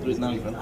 It's not even.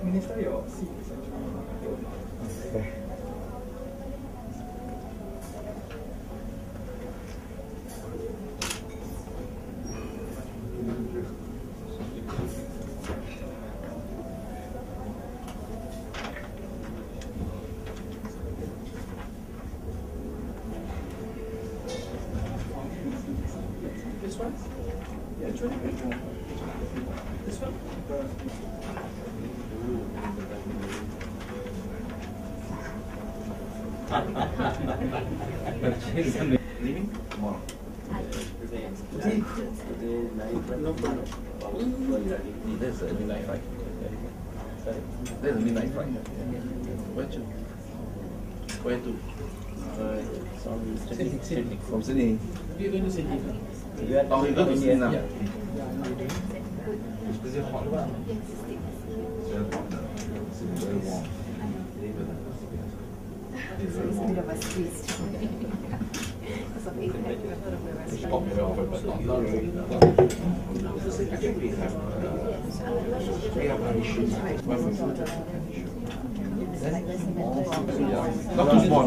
Minister, your seat. Okay. This one? Yeah, which one? This one? Leaving tomorrow. Today night. No problem. There's a midnight flight. There's a midnight flight. Where to? Where to? From Sydney. We're going to Sydney. We are going to India now. Is it hot? Very warm. It's a bit of a twist. Stop me off, but not really. We have issues. Not too small.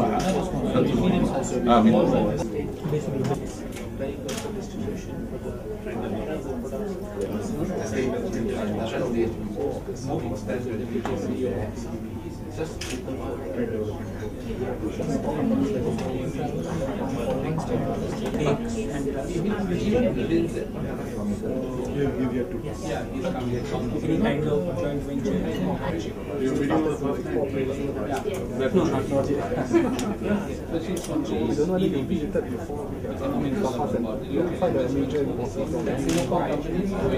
Very good for distribution. Any kind of joint venture. No, not yet. We don't know if we visited before. You'll find a major Singapore companies are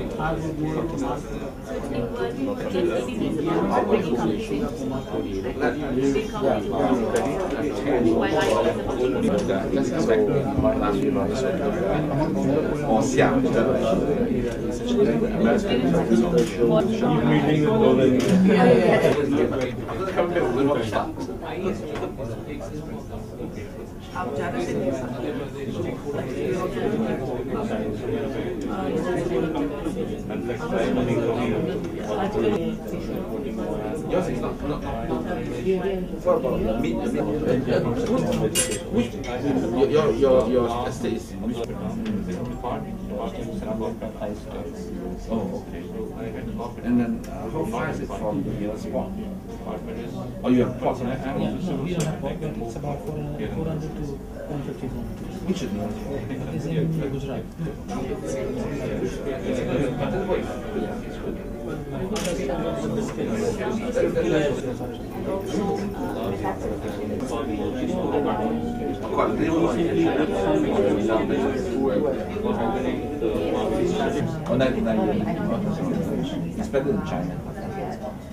Let's expect last few months or Xi'an. आप ज़्यादा से Yours is not. What about the meat? Which your estate is in which? Oh, okay. And then how far is it from the nearest port? Oh, you have ports in it? we don't have port, but it's about 400 to 150 kilometers. Which is the nearest port? It's in Gujarat. It's better than China.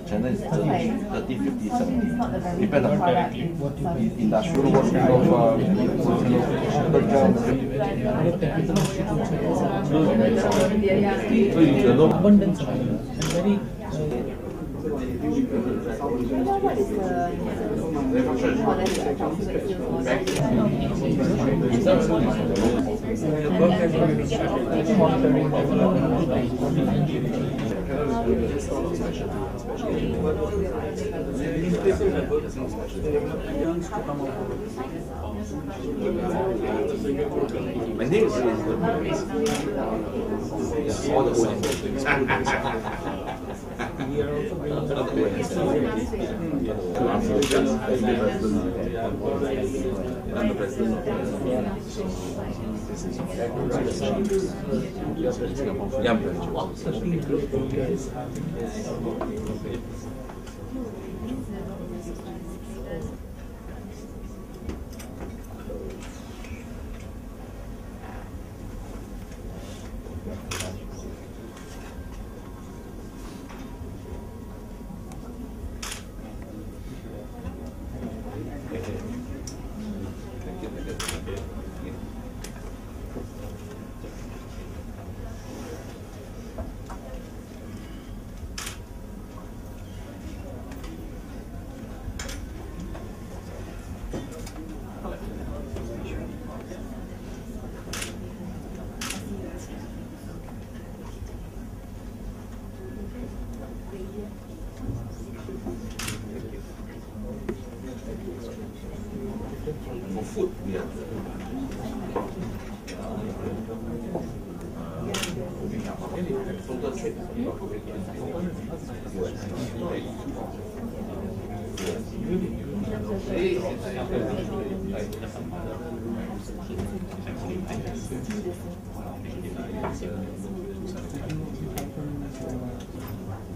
China is 30, 50, 70. Depend on product. industrial work, abundance and very What is the more or less the approximate My name is all the old I'm the president for food, yeah. Total trade.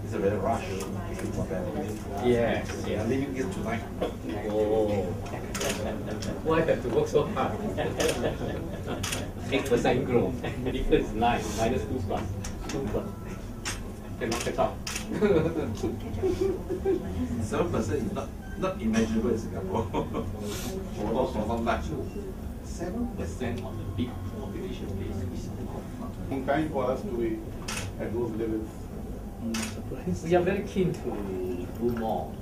It's a very rush. Yes, yeah. And then you get tonight. Oh. Why have to work so hard? 8% growth. Because it's 9, minus 2 plus. 2 plus. Cannot catch up. 7% is not imaginable in Singapore. For some time. 7% on the big population base is In time for us to be at those levels. We are very keen to do more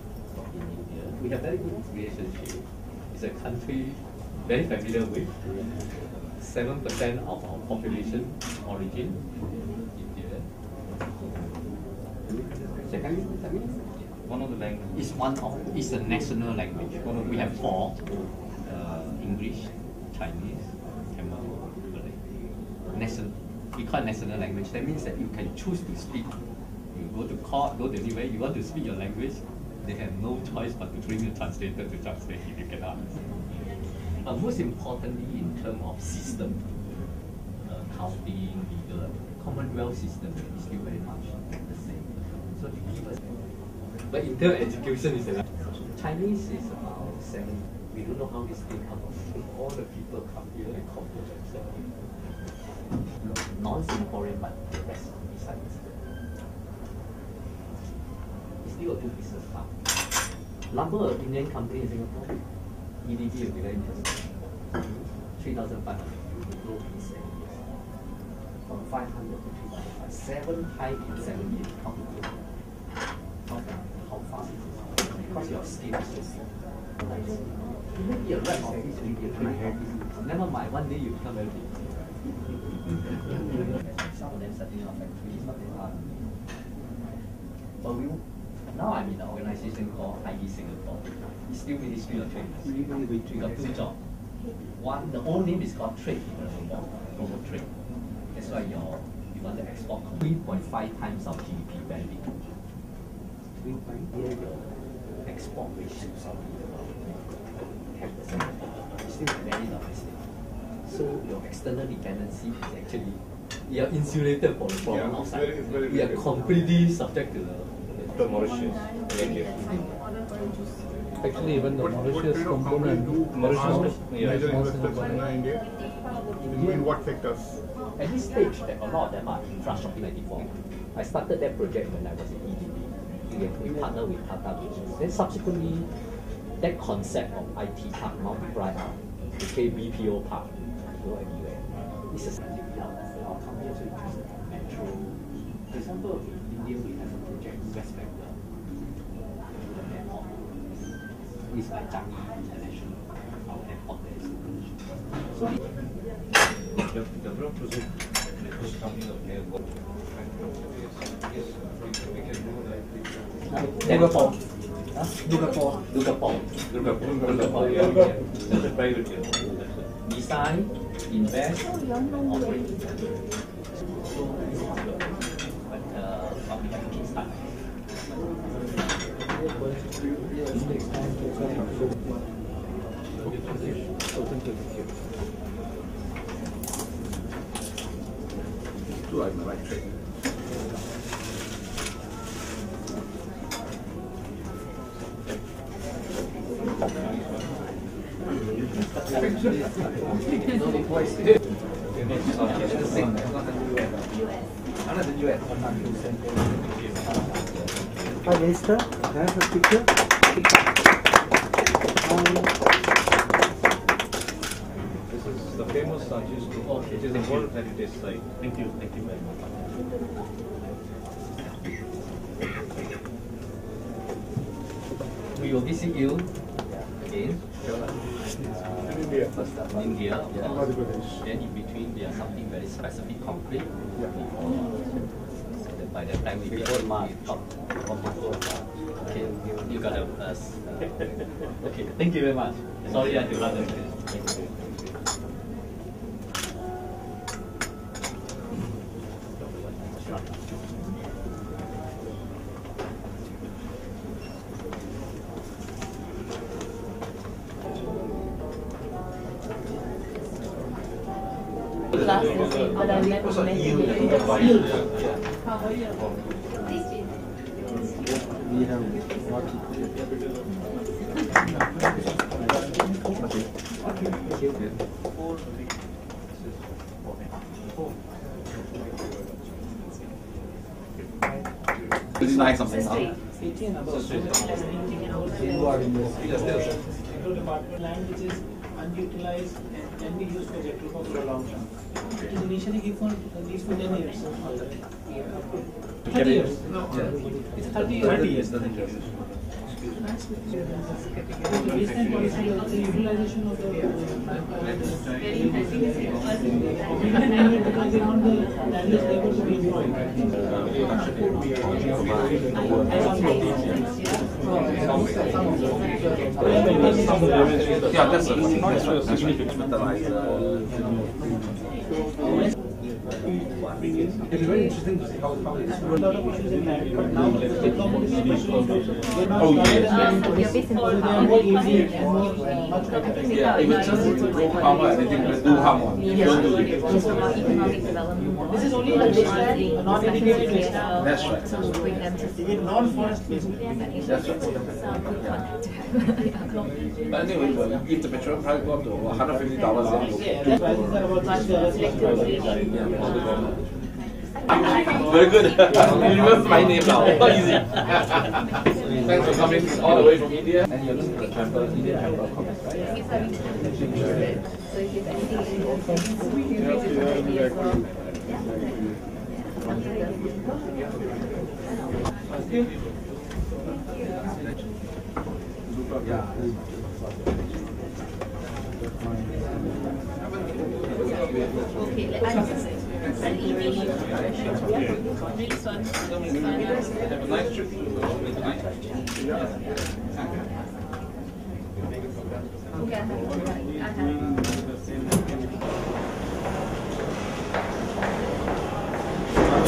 in India. We have very good relationship. It's a country very familiar with. 7% of our population origin India. One of the languages is the national language. We have 4: English, Chinese, Tamil, Malay. We call it national language. That means that you can choose to speak. You go to court, go to anywhere, you want to speak your language, they have no choice but to bring a translator to translate if you cannot understand. But most importantly, in terms of system, accounting, legal, Commonwealth system is still very much the same. So they give us. But in terms of education, is Chinese is about 7. We don't know how this thing comes. All the people come here and compose themselves. Non-Singaporean, but the rest besides. Still a good business park. Number of Indian company in Singapore, EDB will be very interesting. 3,500 grow in 7 years. From 500 to 3,500. 7 high in 7 years. How fast is it? Because your skill is just nice. You may be a right office, you may be a right office. Never mind, one day you become very big. Some of them setting up factories, but they are. But now I'm in an organization called ID Singapore. It's still Ministry of Trade. We got 2 jobs. One, the old name is called Trade Development, Global Trade. That's why you want to export 3.5 times of GDP value. 3.5 export ratio is 10%. It's still very domestic. So your external dependency is actually, you are insulated from the problem outside. We are completely subject to the Mauritius. actually even the Mauritius component. Major investors in India. In what sectors? At this stage, a lot of them are infrastructure 94. I started that project when I was in EDB. we partner with Tata Business. Then subsequently, that concept of IT park multiply out, became BPO park, go everywhere. It's a our company also uses metro. For example, in India we have a project West Bengal, the airport. It's like Changi International, our airport there is so the road project is coming up here. Singapore. Durgapur. That's a private jet. Design, invest, operate. So this is good. But we have to kickstart. Do I have the right trick? Hi, Minister. Can I have a picture? This is the famous Sanjay School, which is a World Heritage Site. Thank you very much. We will visit you again. India. In India, of Madhya course. Pradesh. Then in between, there are something very specific, concrete. So that by that time we talk. Okay, you got us. Okay, thank you very much. Sorry I interrupted. Thank you. Last year, but I met We have what? It's nice something. Department land which is unutilized and can be used for jet for a long term. It is initially given for these for 10 years. 30 years. It's 30 years. 30 years, doesn't it? The baseline policy of the utilization of the because they want the landless labor to be employed. Yeah, that's It's very interesting to see how it's A lot of issues in land, but now the government is they're not Oh, started yes. and They're based in they are Power. more easy and more much better. Yeah, if it's just grow harm or anything, do harm on. Don't do it. Just from our economic development. This is only the baseline, not dedicated baseline. That's right. So we'll bring them to With non-forest basically. That's right. But anyway, if the petrol price go up to $150, The prices are about very good. You remember my name now. Easy. Thanks for coming all the way from India. And you're looking for the Chamber, Indian Chamber of Commerce, right? He's having to so if there's anything you raise it already as well. Okay, I'll email you. Next one. Have a nice trip. Okay, I have.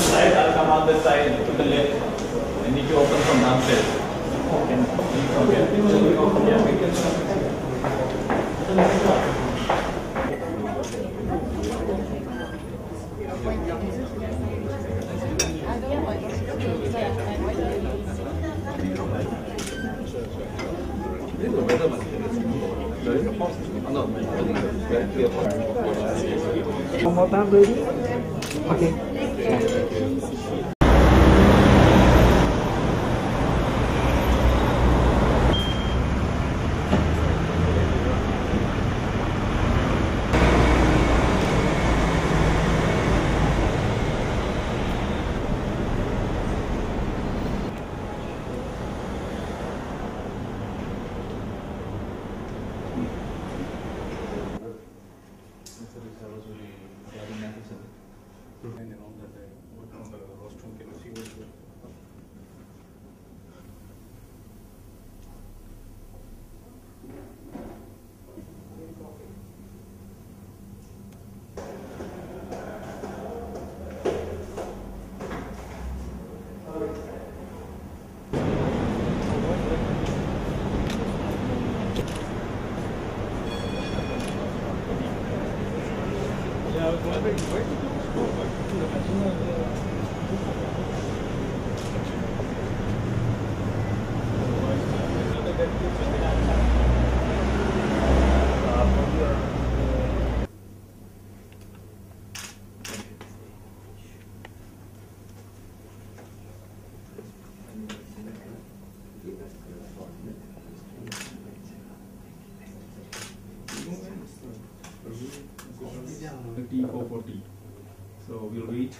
Side, I'll come on this side to the left. I need to open from downstairs. Can leave from here. One more time, ready? Okay. T440. So we'll wait.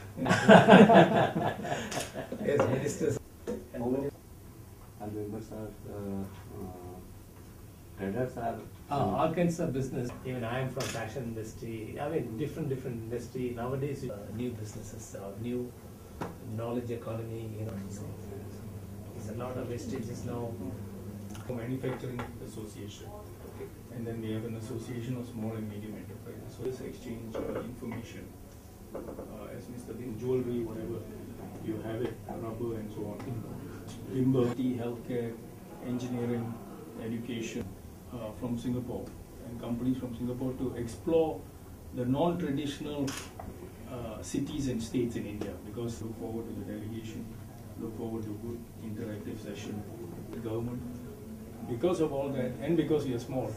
Yes, ministers. And members are traders are all kinds of business. Even I am from fashion industry. I mean, different industry. Nowadays, new businesses, new knowledge economy. You know, so there's a lot of vestiges now. Manufacturing association, and then we have an association of small and medium enterprises. So this exchange information, as Mr. Din, jewelry, whatever you have it, rubber and so on, timber, tea, healthcare, engineering, education from Singapore, and companies from Singapore to explore the non-traditional cities and states in India. Because look forward to the delegation, look forward to a good interactive session with the government. Because of all that, and because we are small,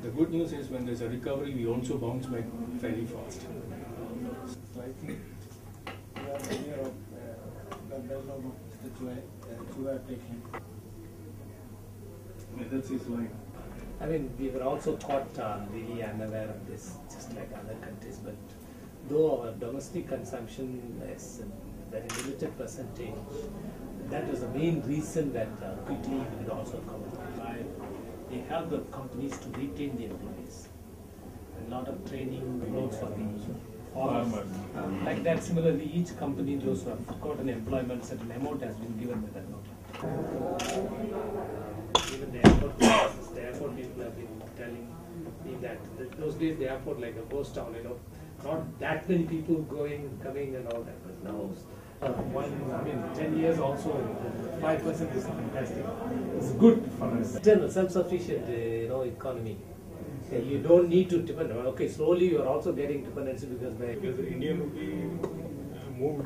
the good news is when there's a recovery, we also bounce back fairly fast. So I think we are aware of the background of Mr. Chua taking. That's his line. I mean, we were also caught really unaware of this, just like other countries. But though our domestic consumption is a very limited percentage, that was the main reason that quickly we could also come by. They help the companies to retain the employees. A lot of training roles for the farmers. Like that, similarly, each company, those who have got an employment, certain amount has been given with that note. Even the airport people have been telling me that those days the airport like a ghost town, you know, not that many people going, coming and all that. But now, 10 years also, 5% is fantastic. It's good for us. Still, self-sufficient, economy. You don't need to depend. Okay, slowly you are also getting dependency because the Indian rupee moved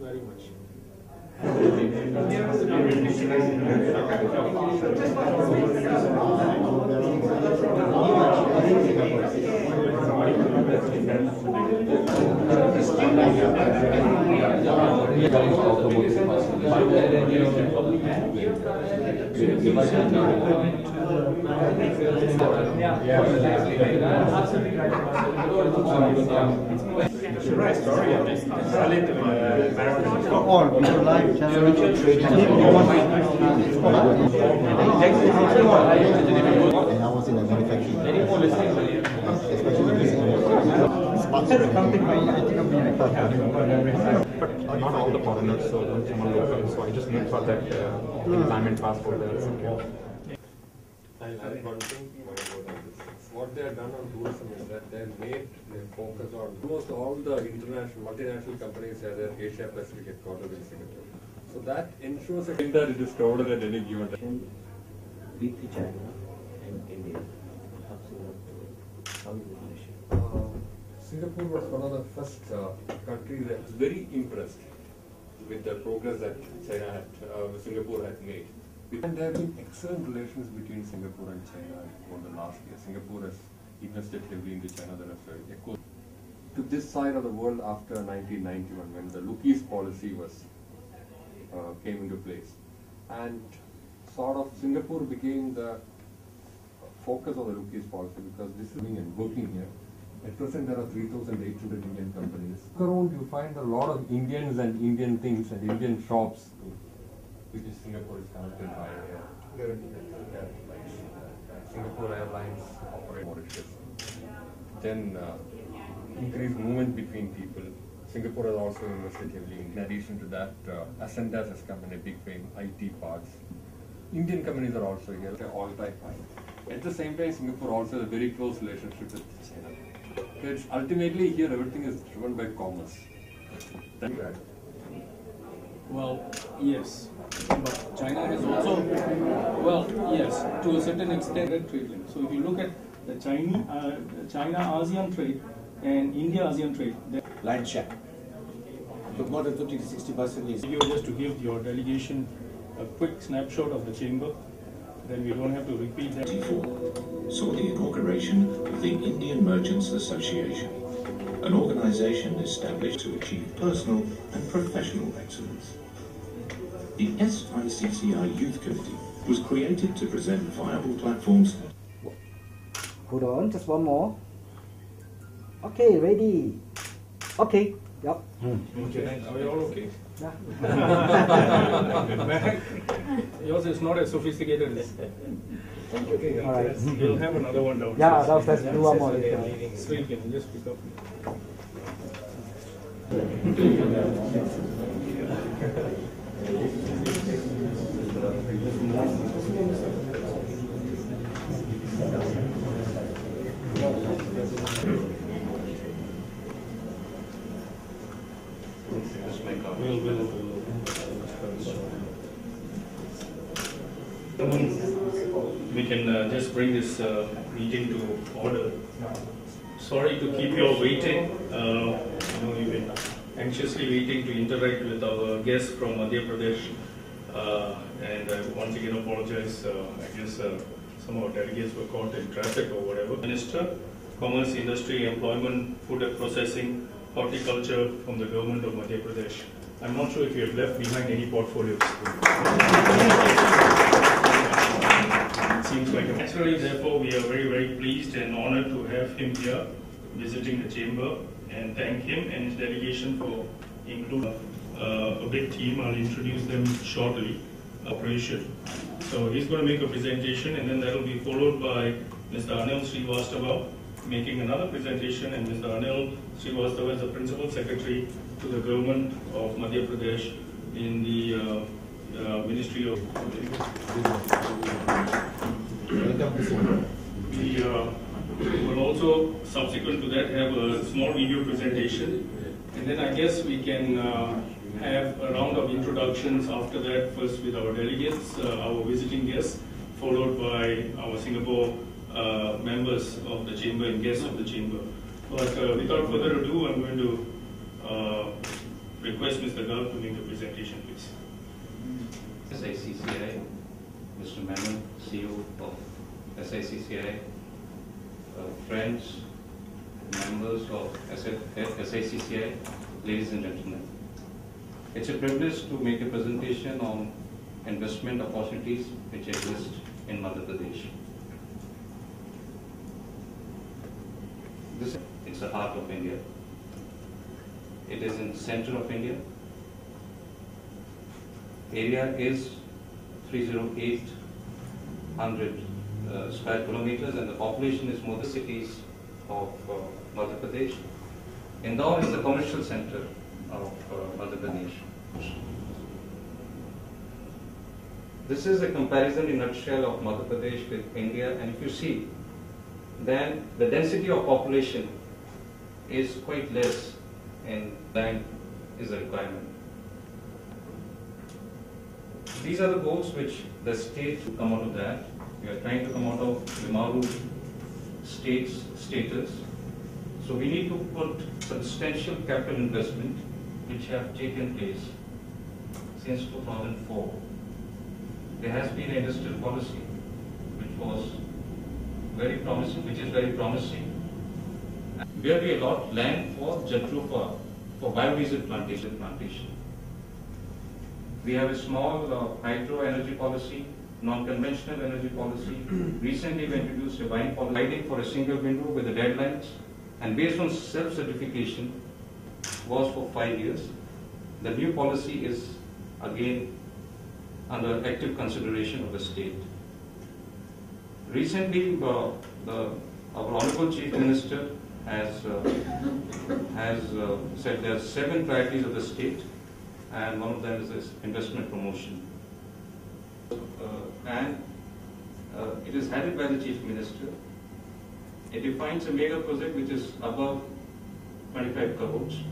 very much. And I was in the manufacturing, especially this parts. But not all the foreigners, so someone local. So I just look for that employment passport. That's okay. I'll add one thing about this. What they have done on tourism is that they have made their focus on almost all the multinational companies have their Asia Pacific headquarters in Singapore. So that ensures that it is covered at any given time. With China and India, how is the relationship? Singapore was one of the first countries that was very impressed with the progress that Singapore had made. And there have been excellent relations between Singapore and China over the last year. Singapore has invested heavily into China. That has echoed to this side of the world after 1991, when the Lucky's policy was came into place, and sort of Singapore became the focus of the Lucky's policy because this is working here. At present, there are 3,800 Indian companies. Around, you find a lot of Indians and Indian things and Indian shops, which is Singapore is connected by Singapore Airlines operate Mauritius. Then increased movement between people. Singapore has also invested heavily. In addition to that, Ascendas has come in a big way, IT parks. Indian companies are also here, they're all-time high. At the same time, Singapore also has a very close relationship with China. It's ultimately here everything is driven by commerce. Well, yes, but China has also, well, yes, to a certain extent, trade link. So if you look at the China-ASEAN trade, and India-ASEAN trade. Land share. But more than 50 to 60% is. Just to give your delegation a quick snapshot of the chamber, then we don't have to repeat that. Saw the inauguration of the Indian Merchants Association, an organization established to achieve personal and professional excellence. The SICCI Youth Committee was created to present viable platforms. Hold on, just one more. Okay, ready. Okay, yep. Okay, are we all okay? Yeah. Yours is not as sophisticated as. Okay, all right. We'll have another one down. Yeah, let's do one more later. So you can just pick up. We can just bring this meeting to order. Sorry to keep you all waiting. You've been anxiously waiting to interact with our guests from Madhya Pradesh. And I once again apologize. I guess some of our delegates were caught in traffic or whatever. Minister, Commerce, Industry, Employment, Food and Processing, Horticulture from the government of Madhya Pradesh. I'm not sure if you have left behind any portfolios. It seems like naturally, therefore, we are very, very pleased and honored to have him here visiting the chamber, and thank him and his delegation for including a big team. I'll introduce them shortly. Operation. So he's going to make a presentation, and then that will be followed by Mr. Anil Srivastava making another presentation, and Mr. Anil Srivastava is the Principal Secretary to the Government of Madhya Pradesh in the Ministry of. We will also, subsequent to that, have a small video presentation, and then I guess we can have a round of introductions after that, first with our delegates, our visiting guests, followed by our Singapore members of the chamber and guests of the chamber. But without further ado, I'm going to request Mr. Garg to make the presentation, please. SICCI, Mr. Menon, CEO of SICCI, friends, members of SICCI, ladies and gentlemen. It's a privilege to make a presentation on investment opportunities which exist in Madhya Pradesh. It's the heart of India. It is in the center of India. Area is 30800 square kilometers, and the population is more than cities of Madhya Pradesh. Indore is the commercial center of Madhya Pradesh. This is a comparison in a nutshell of Madhya Pradesh with India, and if you see, then the density of population is quite less, and land is a requirement. These are the goals which the state to come out of that. We are trying to come out of the Maru state's status. So we need to put substantial capital investment which have taken place since 2004. There has been an industrial policy which was very promising, which is very promising. Where we allot land for Jatrufa, for biodiesel plantation. We have a small hydro energy policy, non-conventional energy policy. Recently we introduced a wine policy for a single window with the deadlines, and based on self-certification was for 5 years. The new policy is again under active consideration of the state. Recently, our Honorable Chief Minister has said there are 7 priorities of the state, and one of them is this investment promotion. It is headed by the Chief Minister. It defines a mega project which is above 25 crores.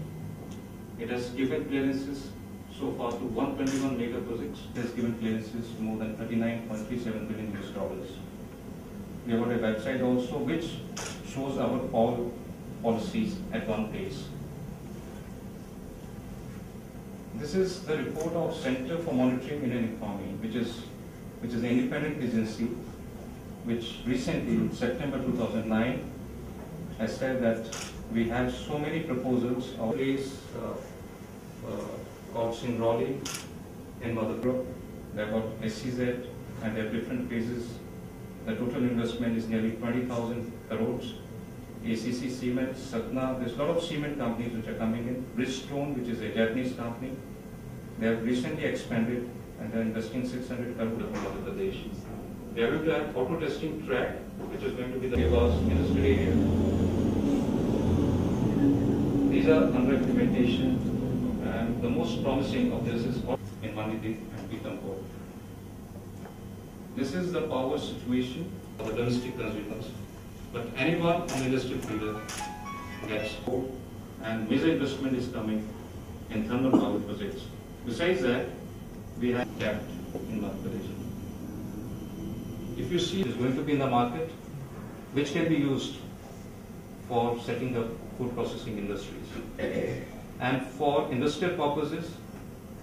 It has given clearances so far to 121 mega projects. It has given clearances to more than $39.37 billion. We have got a website also which shows our all policies at one place. This is the report of Center for Monitoring Indian Economy, which is an independent agency, which recently, in September 2009, has said that we have so many proposals of place called Singrauli in Madhya Pradesh. They have got SCZ and they have different phases. The total investment is nearly 20,000 crores. ACC Cement, Satna, there's a lot of cement companies which are coming in. Bridgestone, which is a Japanese company, they have recently expanded and they're investing 600 crores in Madhya Pradesh. They are going to have auto testing track, which is going to be the industrial area. These are under implementation, and the most promising of this is in Manidi and Pithampur. This is the power situation for the domestic consumers. But anyone on the industrial feeder gets hope, and major investment is coming in thermal power projects. Besides that, we have capped in Madhya Pradesh. If you see, it is going to be in the market, which can be used for setting up food processing industries. And for industrial purposes,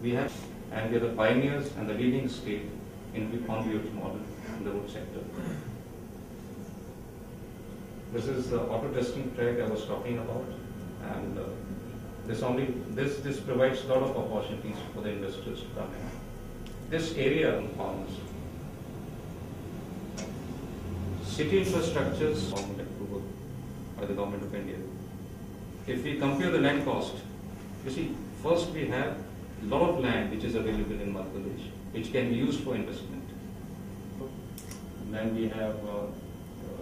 we have, and we are the pioneers and the leading state in the on-wheels model in the road sector. This is the auto testing track I was talking about, and this provides a lot of opportunities for the investors to come in. This area on farmers. City infrastructures government approval by the government of India. If we compare the land cost, you see, first we have a lot of land which is available in Madhya Pradesh, which can be used for investment. Then we have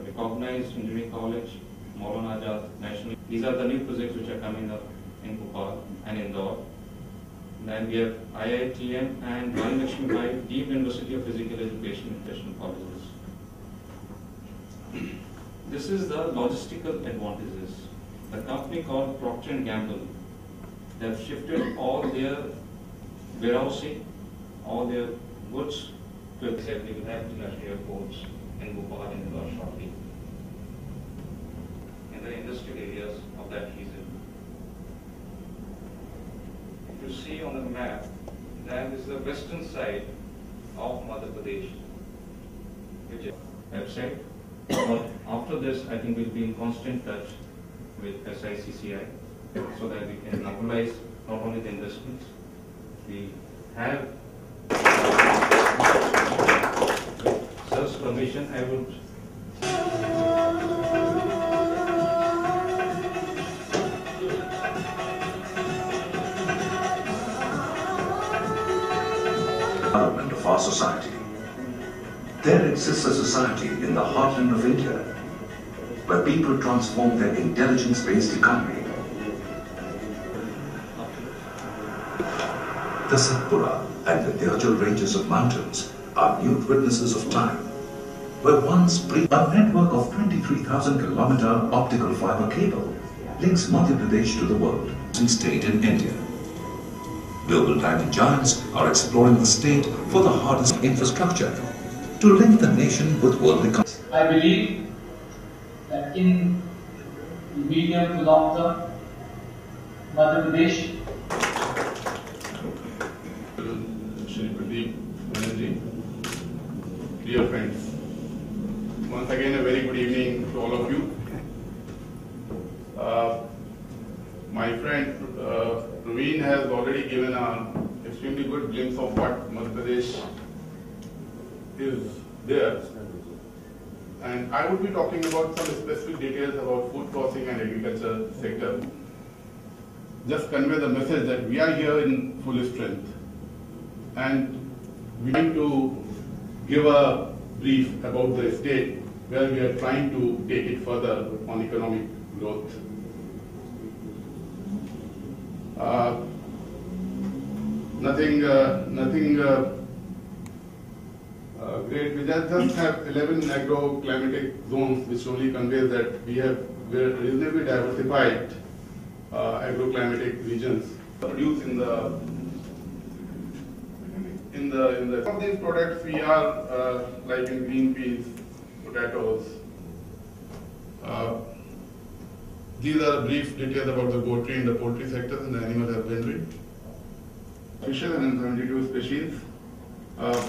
Recognized Engineering College, Maulana Azad National. These are the new projects which are coming up in Bhopal and Indore. Then we have IITM and Rani Lakshmi Bai, Deep University of Physical Education and Professional Colleges. This is the logistical advantages. The company called Procter & Gamble, they have shifted all their warehousing, all their goods to we will have international airports in Bhopal and Indore shortly. In the industrial areas of that region. If you see on the map, that is the western side of Madhya Pradesh, which I have said. But after this, I think we'll be in constant touch with SICCI so that we can mobilize not only the investments, we have Sir's permission, I would development of our society. There exists a society in the heartland of India where people transform their intelligence-based economy. The Satpura and the Vijay ranges of mountains are mute witnesses of time, where once a network of 23,000-kilometer optical fiber cable links Madhya Pradesh to the world and state in India. Global diamond giants are exploring the state for the hardest infrastructure to link the nation with world economy. I believe that in the medium to long term, Madhya Pradesh Dear friends, once again a very good evening to all of you. My friend Praveen has already given an extremely good glimpse of what Madhya Pradesh is there. And I would be talking about some specific details about food processing and agriculture sector. Just convey the message that we are here in full strength. And we are going to give a brief about the state where we are trying to take it further on economic growth. Nothing great. We just have 11 agro-climatic zones, which only conveys that we are reasonably diversified agro-climatic regions produced in the some of these products we are like in green peas, potatoes. These are brief details about the poultry and the poultry sector and the animal husbandry. Fishes and 72 species.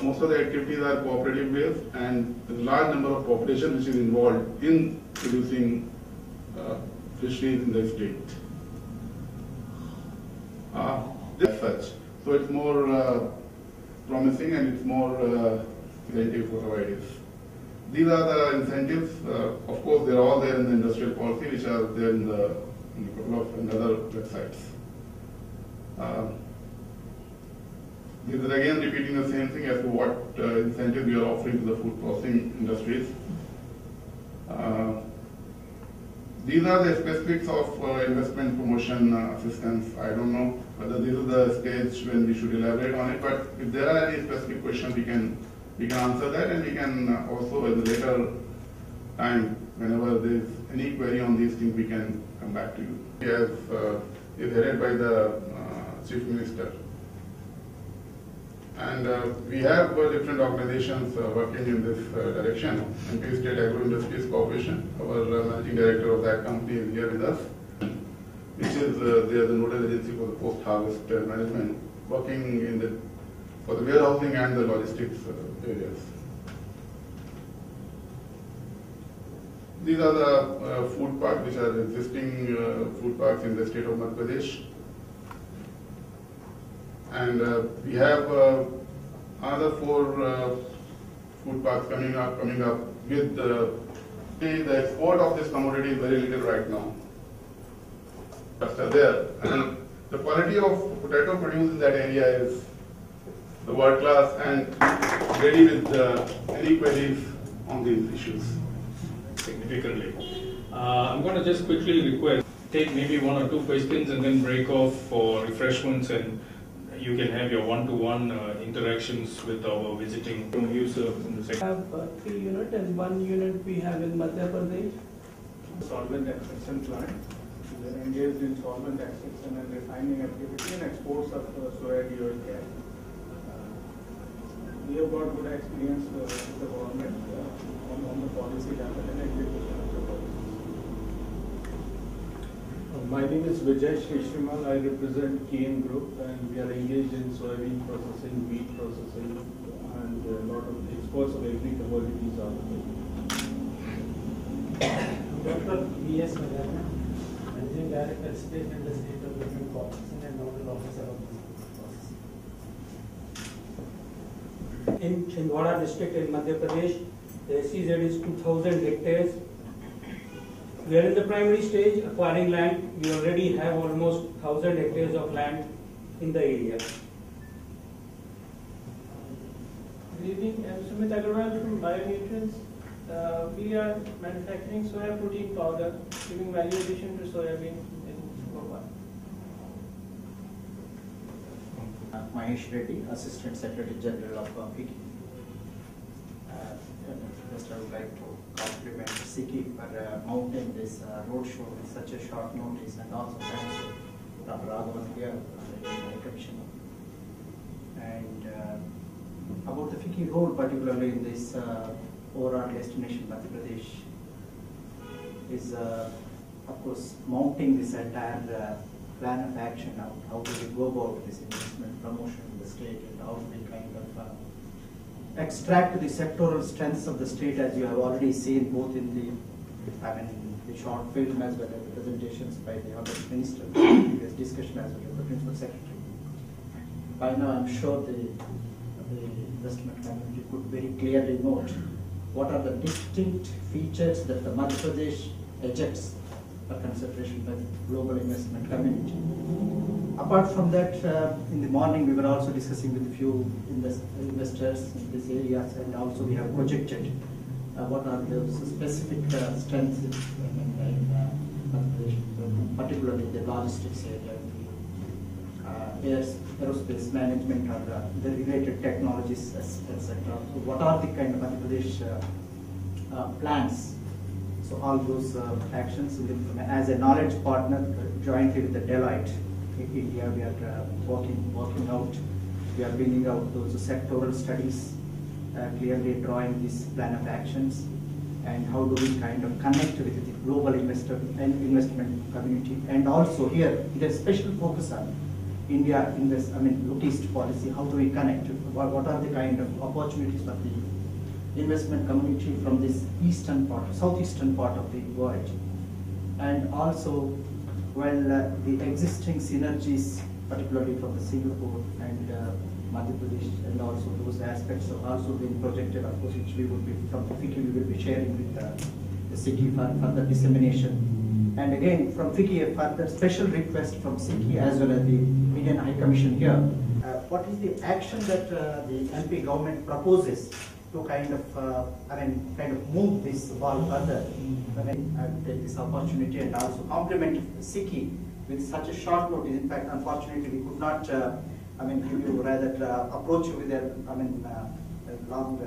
Most of the activities are cooperative based, and a large number of population which is involved in producing fisheries in the state. As such, so it's more promising and it's more creative for varieties. These are the incentives. Of course, they're all there in the industrial policy, which are there in a couple of other websites. This is again repeating the same thing as to what incentives we are offering to the food processing industries. These are the specifics of investment promotion assistance. I don't know whether this is the stage when we should elaborate on it, but if there are any specific questions, we can answer that, and we can also at the later time, whenever there is any query on these things, we can come back to you. Yes, is headed by the Chief Minister. And we have different organizations working in this direction. MP State Agro Industries Corporation, our managing director of that company is here with us, which is they are the nodal agency for the post-harvest management, working for the warehousing and the logistics areas. These are the food parks, which are existing food parks in the state of Madhya Pradesh. And we have another 4 food parks coming up with the export of this commodity is very little right now. Just there. And the quality of potato produced in that area is the world class and ready with any queries on these issues. Significantly. I'm going to just quickly request, take maybe 1 or 2 questions and then break off for refreshments, and you can have your one-to-one interactions with our visiting user in the sector. We have 3 units, and 1 unit we have in Madhya Pradesh. Solvent extraction plant. We are engaged in solvent extraction and refining activity and exports of soya oil gas. We have got good experience with the government on the policy level and execution of the policy. My name is Vijay. I represent KM Group, and we are engaged in soybean processing, wheat processing, and a lot of exports of agri commodities are Dr. V.S. Madhya, Managing Director, State and the State Development Corporation and Nodal Officer of the in Chhindwara district in Madhya Pradesh. The SEZ is 2,000 hectares. We are in the primary stage acquiring land. We already have almost 1,000 hectares of land in the area. Good evening, I'm Sumit Agarwal from Bionutrients. We are manufacturing soya protein powder, giving value addition to soybean in Goa. Mahesh Reddy, Assistant Secretary General of FICCI. First, I would like to compliment FICCI for mounting this roadshow with such a short notice, and also thanks to Dr. Raghavan here for the commission. And about the FICCI role, particularly in this overall destination Madhya Pradesh, is of course mounting this entire plan of action. How do we go about this investment promotion in the state, and how do we kind of extract the sectoral strengths of the state, as you have already seen both in the short film as well as the presentations by the Honourable Minister, previous discussion as well as the Principal Secretary. By now, I'm sure the investment community could very clearly note what are the distinct features that the Madhya Pradesh ejects for consideration by the global investment community. Apart from that, in the morning we were also discussing with a few investors in these areas, and also we have projected what are the specific strengths in Madhya Pradesh, particularly the logistics area, aerospace management, or the related technologies, etc. So what are the kind of Madhya Pradesh plans? So all those actions, as a knowledge partner jointly with the Deloitte in India, we are working out. We are bringing out those sectoral studies, clearly drawing this plan of actions, and how do we kind of connect with the global investor and investment community. And also here, there's special focus on India Look East policy. How do we connect? What are the kind of opportunities for the investment community from this eastern part, southeastern part of the world? And also, the existing synergies, particularly from the Singapore and Madhya Pradesh, and also those aspects are also being projected, of course, which we would be from FICCI, we will be sharing with the city for further dissemination. And again, from FICCI, a further special request from FICCI as well as the Indian High Commission here. What is the action that the MP government proposes to kind of move this ball further? I will take this opportunity and also compliment FICCI with such a short notice. In fact, unfortunately, we could not give you rather approach you with a long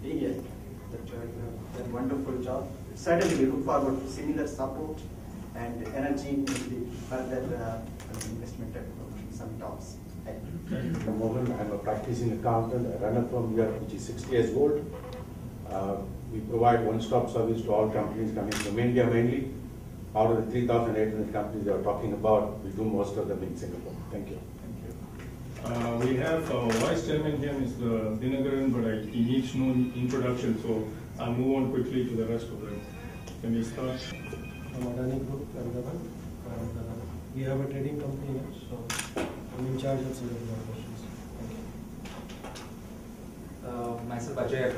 period. But you have a wonderful job. Certainly, we look forward to similar support and energy in the further investment and some talks. At the moment, I'm a practicing accountant. I run a firm here which is 60 years old. We provide one-stop service to all companies coming from India mainly. Out of the 3,800 companies they are talking about, we do most of them in Singapore. Thank you. Thank you. We have Vice Chairman here, Mr. Dinagaran, but he needs no introduction, so I'll move on quickly to the rest of them. Can we start? I'm Adani Group, Ahmedabad, and we have a trading company here, so I'm in charge of Singapore operations. Thank you. Myself Vijay.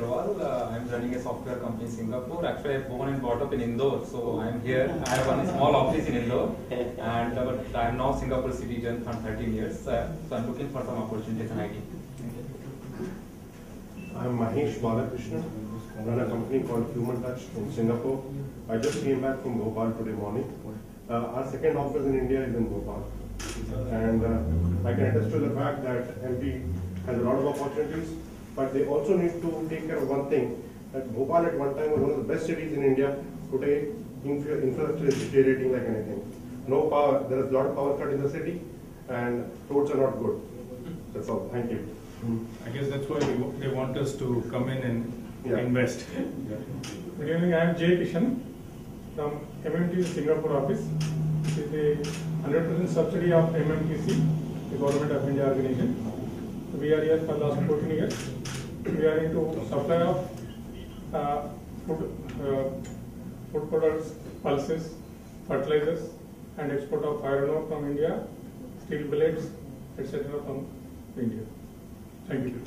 I'm running a software company in Singapore. Actually, I'm born and brought up in Indore, so I'm here. I have a small office in Indore, and but I'm now Singapore citizen for 13 years. So I'm looking for some opportunities in IT. I'm Mahesh Balakrishnan. I run a company called Human Touch in Singapore. I just came back from Bhopal today morning. Our second office in India is in Bhopal. And I can attest to the fact that MP has a lot of opportunities, but they also need to take care of one thing, that Bhopal at one time was one of the best cities in India. Today, infrastructure is deteriorating like anything. No power, there is a lot of power cut in the city, and roads are not good. That's all. Thank you. I guess that's why they want us to come in and invest. Yeah. Good evening, I am Jay Kishan from MMTC Singapore office. It is a 100% subsidy of MMTC, the Government of India organization. We are here for the last 14 years. We are into supply of food products, pulses, fertilizers, and export of iron ore from India, steel billets, etc. from India. Thank you.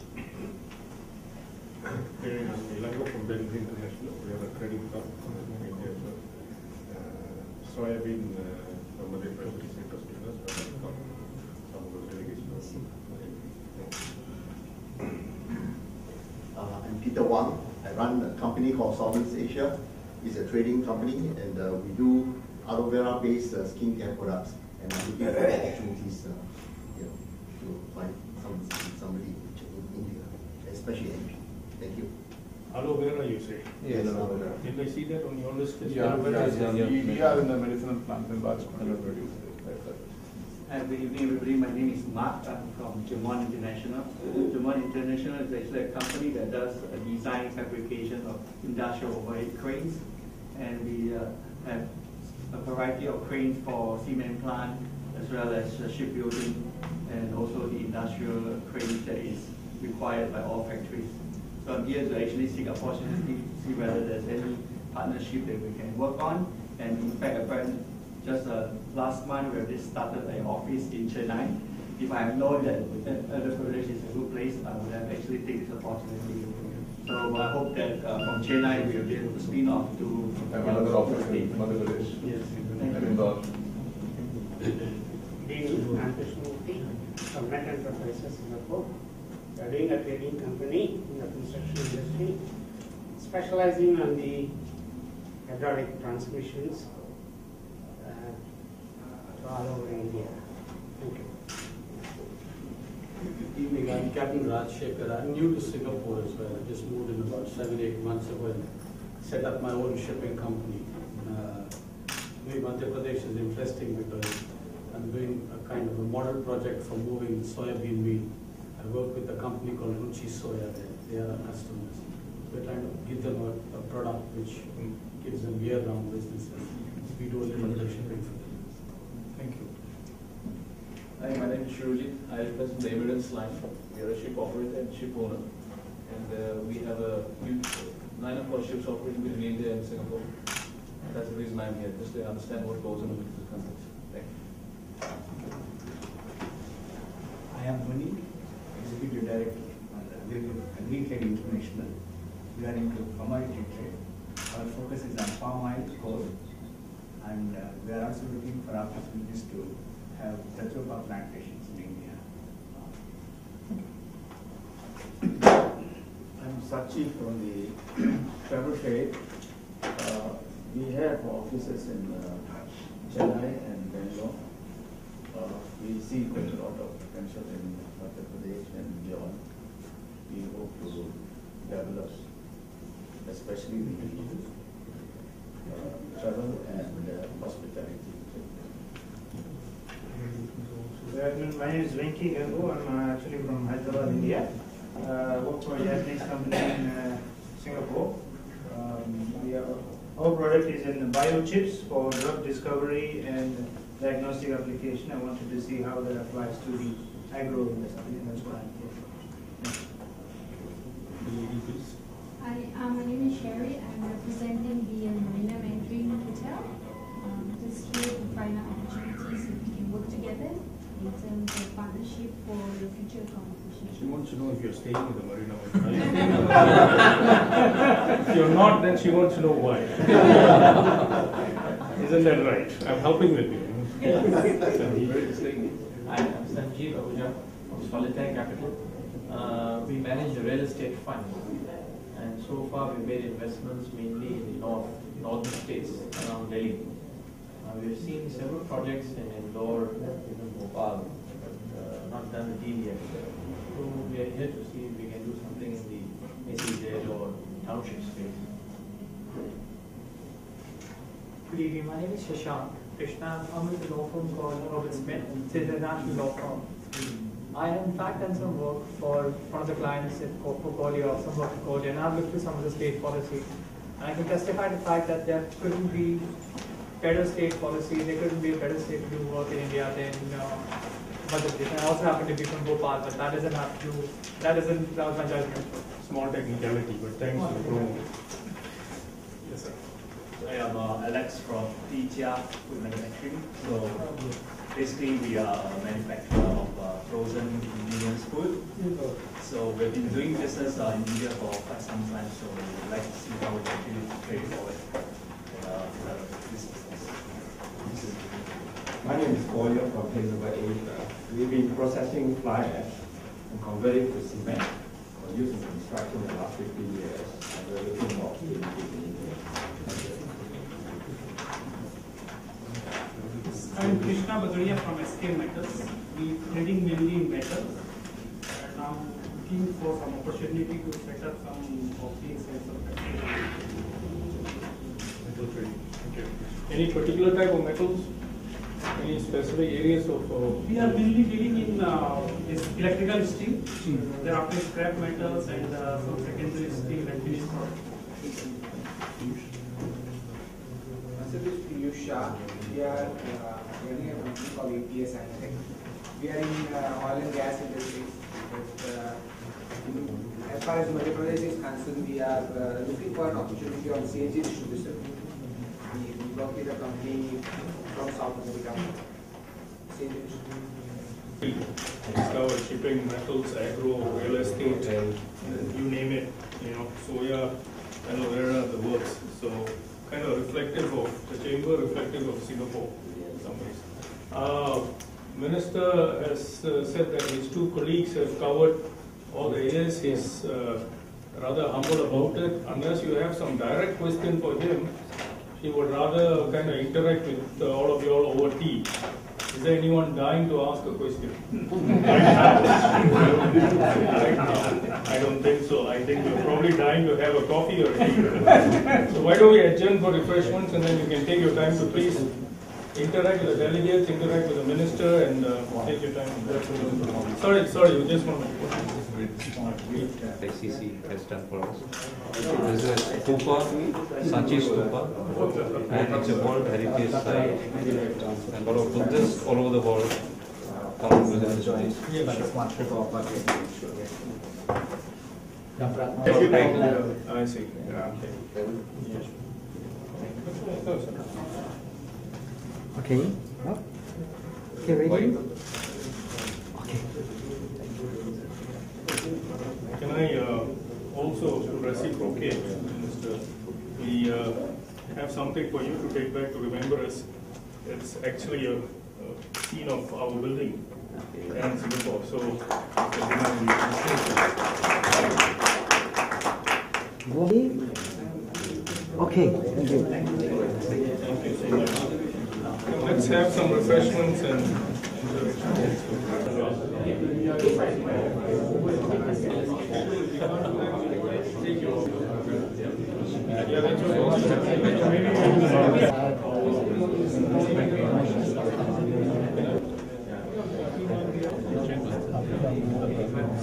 From Delegation International, we have a trading firm in India. Soybean from Madhya Pradesh industries, some of those delegations. I'm Peter Wang. I run a company called Solvents Asia. It's a trading company, and we do aloe vera-based skincare products. And I'm looking for opportunities, to find somebody in India, especially MP. Thank you. Aloe vera, you say? Yes, aloe vera. Did I see that on your list? We are in the medicinal plant in large quantity. Good evening, everybody. My name is Mark. I'm from Jemon International. Jemon International is actually a company that does design fabrication of industrial overhead cranes, and we have a variety of cranes for cement plant as well as shipbuilding, and also the industrial cranes that is required by all factories. So I'm here to actually seek opportunity to see whether there's any partnership that we can work on. And in fact, just last month we have just started an office in Chennai. If I had known that Madhya Pradesh is a good place, I would have actually taken this opportunity. So I hope that from Chennai we will be able to spin off to another office in Madhya Pradesh. Yes. I'm Krishnamurthy from Net Enterprises, Singapore. We are doing a trading company in the construction industry, specializing on the hydraulic transmissions all over India. Thank you. Good evening, I'm Captain Raj Shekhar. I'm new to Singapore as well. I just moved in about 7-8 months ago and set up my own shipping company. Madhya Pradesh is interesting because I'm doing a kind of a model project for moving soybean meal. I work with a company called Ruchi Soya. They are our customers. we're trying to give them a product which gives them year-round business. We do a little bit of shipping for them. Thank you. Hi, my name is Shirujit. I represent the Evidence Line. We are a ship operator and ship owner. And we have a huge line of our ships operating between India and Singapore. That's the reason I'm here, just to understand what goes on with this concept. Thank you. I am Muni, Executive Director on the Agri-Trade International. We are into commodity trade. Our focus is on palm oil, coal, and we are also looking for opportunities to have Tachupa plantations in India. I'm Sachi from the travel trade. We have offices in Chennai and Bangalore. We see quite a lot of potential in Madhya Pradesh and beyond. We hope to develop, especially the travel and hospitality. Good afternoon. My name is Venki Gangu. I'm actually from Hyderabad, India. I work for a Japanese company in Singapore. Our product is in biochips for drug discovery and diagnostic application. I wanted to see how that applies to the agro industry, and that's why I'm here. Hi, my name is Sherry. I'm representing the Marina Mandarin Hotel. Just here to find out opportunities if we can work together in terms of partnership for the future competition. She wants to know if you're staying in the Marina. If you're not, then she wants to know why. Isn't that right? I'm helping with you. I'm Sanjeev Ahuja from Solitaire Capital. We manage a real estate fund, and so far we've made investments mainly in the northern states around Delhi. We've seen several projects in Indore, even Bhopal, but not done a deal yet. So we are here to see if we can do something in the SEZ or township space. Good evening, my name is Shashank Krishna. I'm with a law firm called Organised. It's an international law firm. I have in fact done some work for one of the clients for Korea, some work for Korea, and I've looked at some of the state policy. And I can testify to the fact that there couldn't be better state policy, there couldn't be a better state to do work in India than Madhya Pradesh. I also happen to be from Bhopal, but that was my judgment. Small technicality, but thanks for the promo. Yes, sir. I am Alex from Vijay Food Manufacturing. So basically we are a manufacturer of frozen ingredients food. So we've been doing business in India for quite some time, so we'd like to see how we can actually trade forward this business. My name is Goya from Hyderabad, Asia. We've been processing fly ash and converting to cement for use in construction in the last 50 years, and we're looking for opportunities in India. I'm Krishna Bagadia from SK Metals. We trading mainly in metals, and I'm looking for some opportunity to set up some of these kinds of Metal trading. Okay. Any particular type of metals? Any specific areas of? We are mainly dealing in this electrical steel. There are scrap metals and some secondary steel and finished products. Myself is Piyush Shah. We are running a company called APS Analytics. We are in oil and gas industry. But, as far as Madhya Pradesh is concerned, we are looking for an opportunity on CNG distribution. We work with a company from South America. CNG distribution. Discover shipping, metals, agro, real estate, you name it. Soya, aloe vera, the works. So kind of reflective of the chamber, reflective of Singapore in some ways. Minister has said that his two colleagues have covered all the areas. He's rather humble about it. Unless you have some direct question for him, he would rather kind of interact with all of you all over tea. Is there anyone dying to ask a question? Right now, I don't think so. I think you're probably dying to have a coffee or a tea. So why don't we adjourn for refreshments, and then you can take your time to please interact with the delegates, interact with the minister, and take your time. Sorry, you just want to. ICC has done for us. This is a stupa, Sanchi stupa, and it's a World Heritage Site. And a lot of Buddhists all over the world come to visit this place. I see. Yeah. Okay. Okay, ready? Okay. Can I also reciprocate, Minister? We have something for you to take back to remember us. It's actually a scene of our building in Singapore. So, okay, thank you. Thank you so much. Let's have some refreshments and.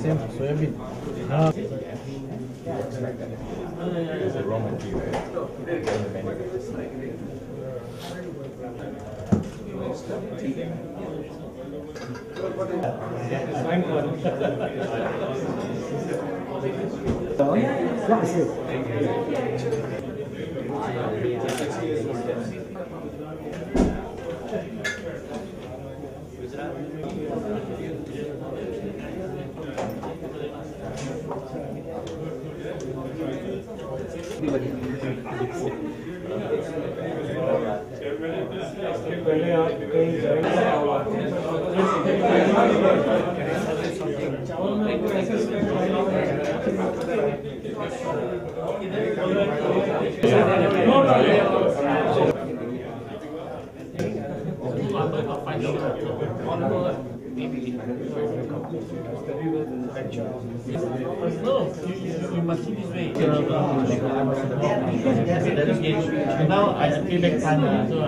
Same, soybean. It's a raw material. पहले आप कहीं No, you must see this way. Delegation. Now I feel like time, so I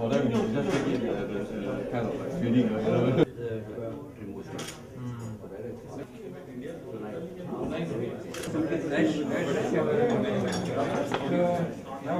for them, it's just making kind of like feeling promotion. now